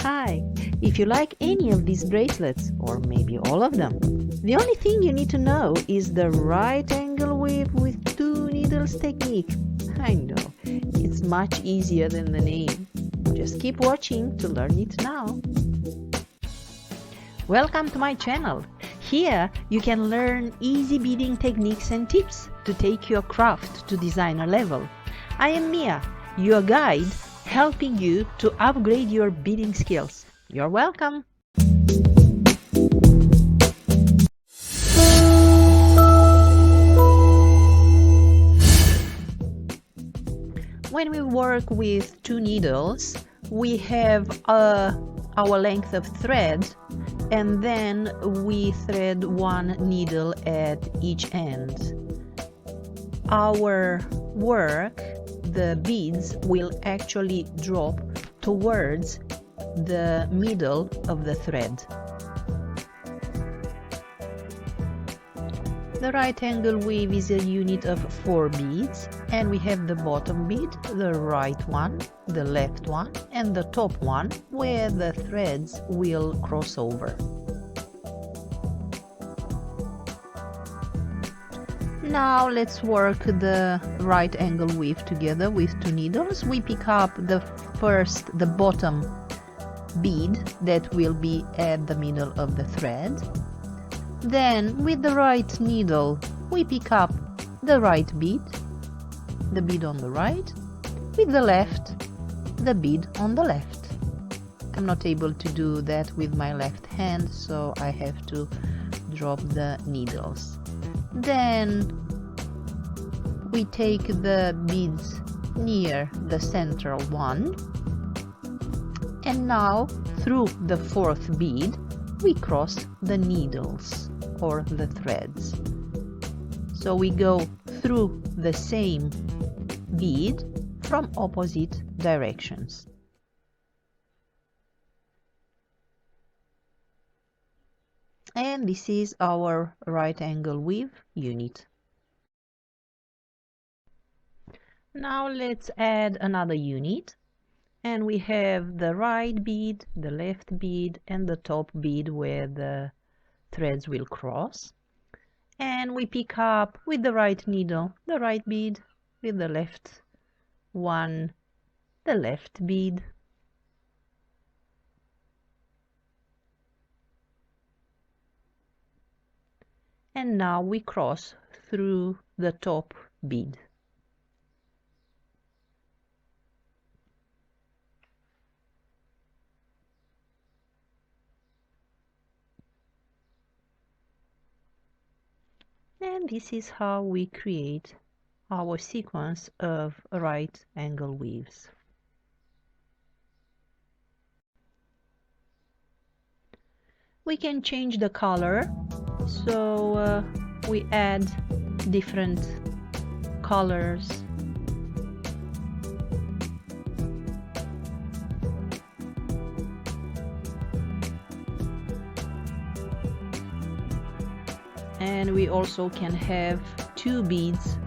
Hi, if you like any of these bracelets, or maybe all of them, the only thing you need to know is the right angle weave with 2 needles technique. I know, it's much easier than the name. Just keep watching to learn it now. Welcome to my channel. Here you can learn easy beading techniques and tips to take your craft to designer level. I am Mia, your guide, helping you to upgrade your beading skills. You're welcome. When we work with 2 needles, we have our length of thread, and then we thread 1 needle at each end. Our work, the beads, will actually drop towards the middle of the thread. The right angle weave is a unit of 4 beads, and we have the bottom bead, the right one, the left one, and the top one, where the threads will cross over. Now let's work the right angle weave together with 2 needles. We pick up the bottom bead that will be at the middle of the thread. Then with the right needle we pick up the right bead, the bead on the right, with the left, the bead on the left. I'm not able to do that with my left hand, so I have to drop the needles. Then we take the beads near the central one, and now through the 4th bead we cross the needles or the threads. So we go through the same bead from opposite directions. And this is our right angle weave unit. Now let's add another unit, and we have the right bead, the left bead, and the top bead where the threads will cross. And we pick up with the right needle the right bead, with the left one the left bead. And now we cross through the top bead. And this is how we create our sequence of right angle weaves. We can change the color, so we add different colors. And we also can have 2 beads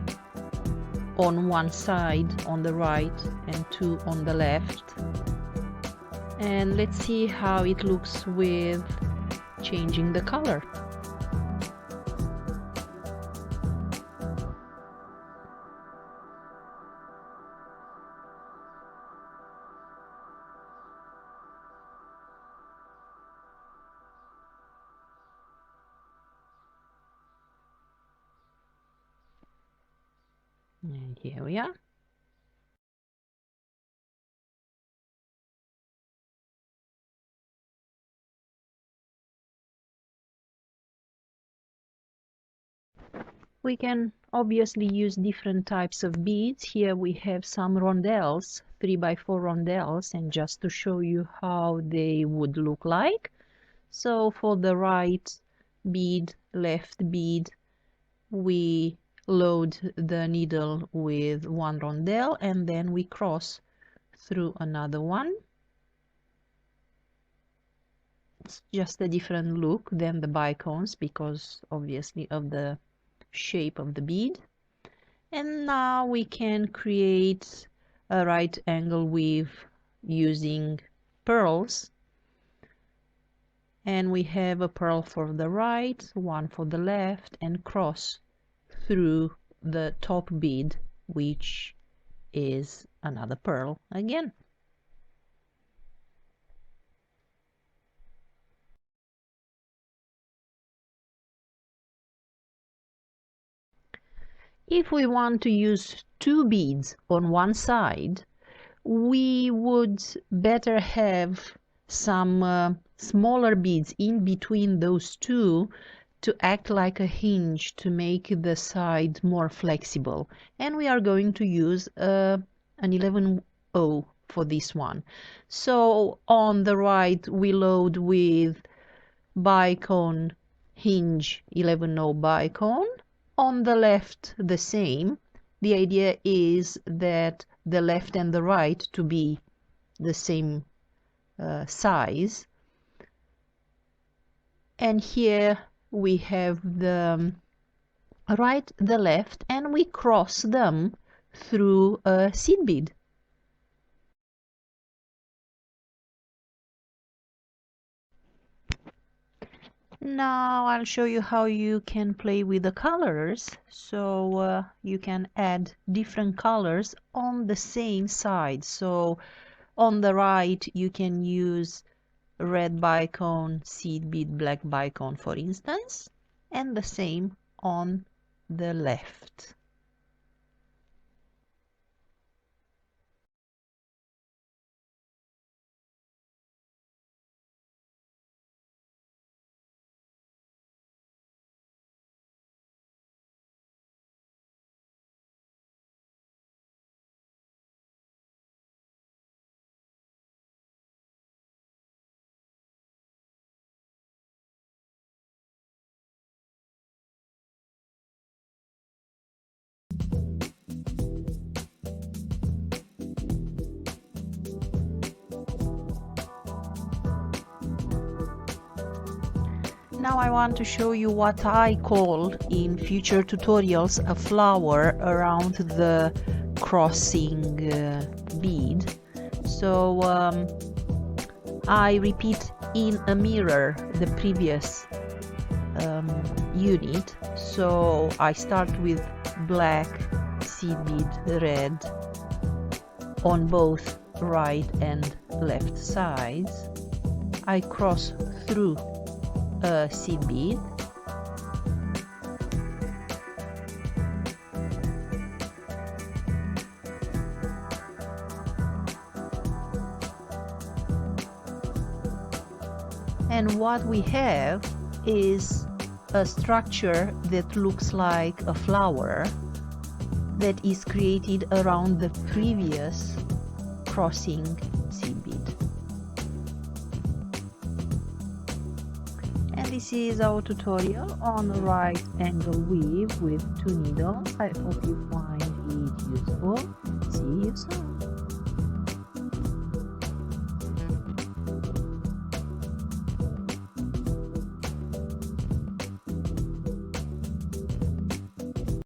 on one side on the right and 2 on the left. And let's see how it looks with changing the color. And here we are. We can obviously use different types of beads. Here we have some rondelles, 3x4 rondelles, and just to show you how they would look like. So for the right bead, left bead, we load the needle with 1 rondelle, and then we cross through another one. It's just a different look than the bicones because obviously of the shape of the bead. And now we can create a right angle weave using pearls And we have a pearl for the right, one for the left, and cross through the top bead, which is another pearl again. If we want to use two beads on one side, we would better have some smaller beads in between those two to act like a hinge to make the side more flexible. And we are going to use an 11/0 for this one. So on the right we load with bicone hinge 11/0 bicone. On the left the same. The idea is that the left and the right to be the same size. And here we have the right, the left, and we cross them through a seed bead. Now I'll show you how you can play with the colors. So you can add different colors on the same side. So on the right you can use red bicone, seed bead, black bicone, for instance, and the same on the left. Now I want to show you what I call in future tutorials a flower around the crossing bead. So I repeat in a mirror the previous unit. So I start with black seed bead, red on both right and left sides. I cross through a seed bead, and what we have is a structure that looks like a flower that is created around the previous crossing seed bead. And this is our tutorial on the right angle weave with 2 needles. I hope you find it useful. See you soon.